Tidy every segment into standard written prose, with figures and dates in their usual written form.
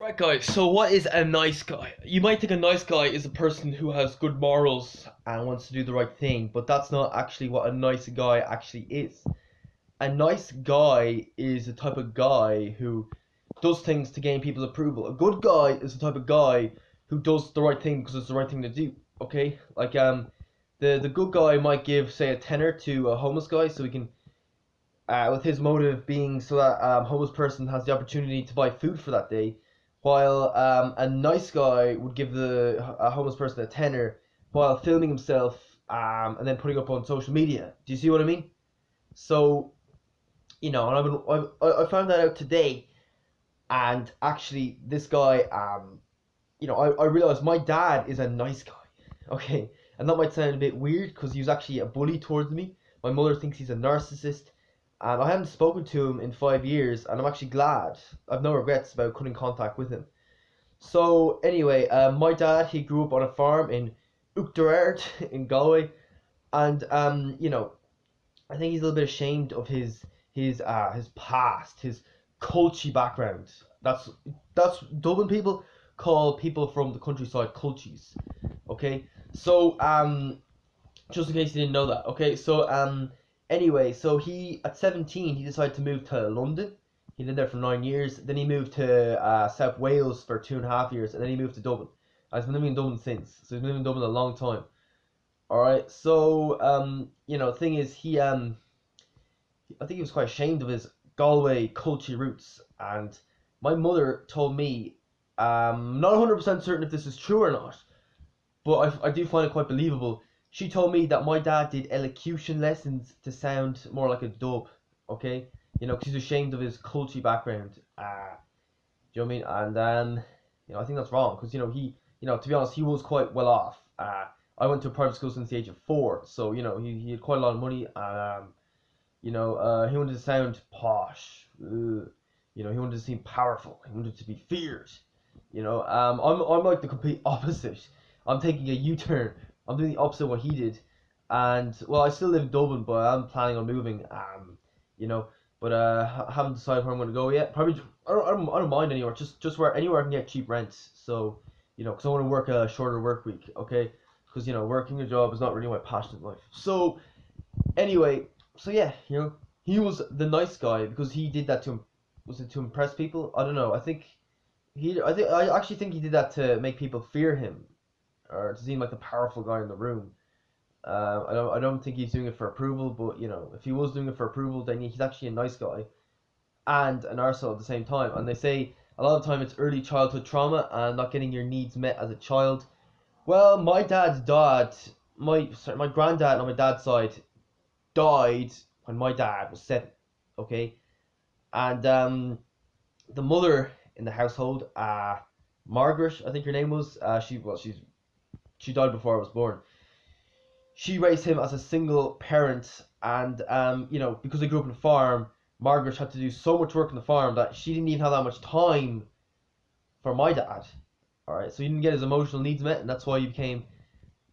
Right, guys, so what is a nice guy? You might think a nice guy is a person who has good morals and wants to do the right thing, but that's not actually what a nice guy actually is. A nice guy is the type of guy who does things to gain people's approval. A good guy is the type of guy who does the right thing because it's the right thing to do. Okay, like the good guy might give, say, a tenner to a homeless guy so he can, with his motive being so that homeless person has the opportunity to buy food for that day, while a nice guy would give a homeless person a tenner while filming himself and then putting up on social media. Do you see what I mean? So, and I found that out today, and actually, this guy, I realized my dad is a nice guy. Okay, and that might sound a bit weird because he was actually a bully towards me. My mother thinks he's a narcissist, and I haven't spoken to him in 5 years, and I'm actually glad. I've no regrets about cutting contact with him. So anyway, my dad, he grew up on a farm in Uachtarard in Galway, and I think he's a little bit ashamed of his past, his culty background. That's Dublin people call people from the countryside culties. Okay, so just in case you didn't know that. Okay, so anyway, so he at 17 he decided to move to London. He lived there for 9 years. Then he moved to South Wales for 2.5 years, and then he moved to Dublin. He's been living in Dublin since, so he's been living in Dublin a long time. All right, so thing is I think he was quite ashamed of his Galway culture roots, and my mother told me, not 100% certain if this is true or not, but I do find it quite believable. She told me that my dad did elocution lessons to sound more like a dub, okay? Because he's ashamed of his culture background. Do you know what I mean? And I think that's wrong, because to be honest, he was quite well off. I went to a private school since the age of 4, so he had quite a lot of money. He wanted to sound posh. He wanted to seem powerful. He wanted to be feared. I'm like the complete opposite. I'm taking a U-turn. I'm doing the opposite of what he did. And well, I still live in Dublin, but I'm planning on moving. But haven't decided where I'm going to go yet. Probably I don't mind anywhere. Just anywhere I can get cheap rent. So because I want to work a shorter work week. Okay, because working a job is not really my passion in life. So anyway, so yeah, he was the nice guy because he did that was it to impress people? I don't know. I actually think he did that to make people fear him, or to seem like the powerful guy in the room. I don't think he's doing it for approval, but if he was doing it for approval, then he's actually a nice guy and an arsehole at the same time. And they say a lot of the time it's early childhood trauma and not getting your needs met as a child. Well, my dad's dad, my granddad on my dad's side died when my dad was 7. Okay, and the mother in the household, Margaret, I think her name was, she died before I was born. She raised him as a single parent, and because they grew up in a farm, Margaret had to do so much work in the farm that she didn't even have that much time for my dad. All right, so he didn't get his emotional needs met, and that's why he became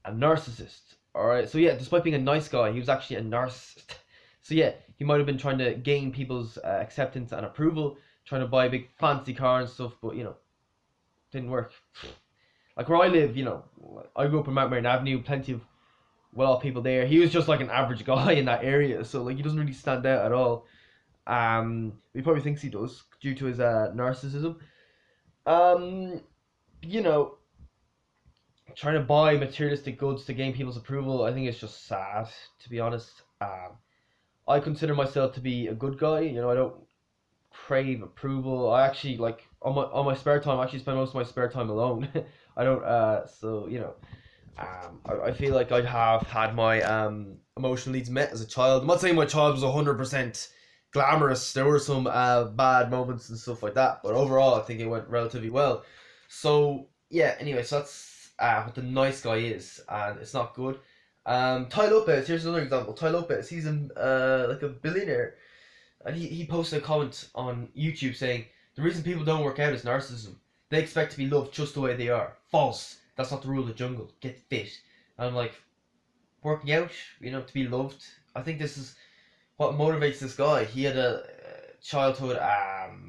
a narcissist. All right, so yeah, despite being a nice guy, he was actually a narcissist. So yeah, he might have been trying to gain people's acceptance and approval, trying to buy a big fancy car and stuff, but didn't work. Like where I live, I grew up in Mount Marion Avenue, plenty of well-off people there. He was just like an average guy in that area, so like he doesn't really stand out at all. He probably thinks he does due to his narcissism. Um, you know, Trying to buy materialistic goods to gain people's approval, I think it's just sad, to be honest. I consider myself to be a good guy. I don't crave approval. I actually like on my spare time. I actually spend most of my spare time alone. I don't. I feel like I'd have had my emotional needs met as a child. I'm not saying my child was 100% glamorous. There were some bad moments and stuff like that, but overall, I think it went relatively well. So yeah. Anyway, so that's what the nice guy is, and it's not good. Ty Lopez. Here's another example. Ty Lopez. He's like a billionaire, and he posted a comment on YouTube saying the reason people don't work out is narcissism. They expect to be loved just the way they are. False. That's not the rule of the jungle. Get fit. And I'm like, working out, to be loved. I think this is what motivates this guy. He had childhood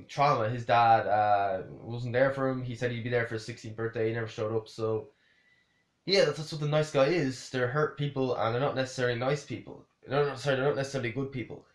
trauma. His dad wasn't there for him. He said he'd be there for his 16th birthday. He never showed up. So yeah, that's what the nice guy is. They're hurt people, and they're not necessarily nice people. They're not necessarily good people.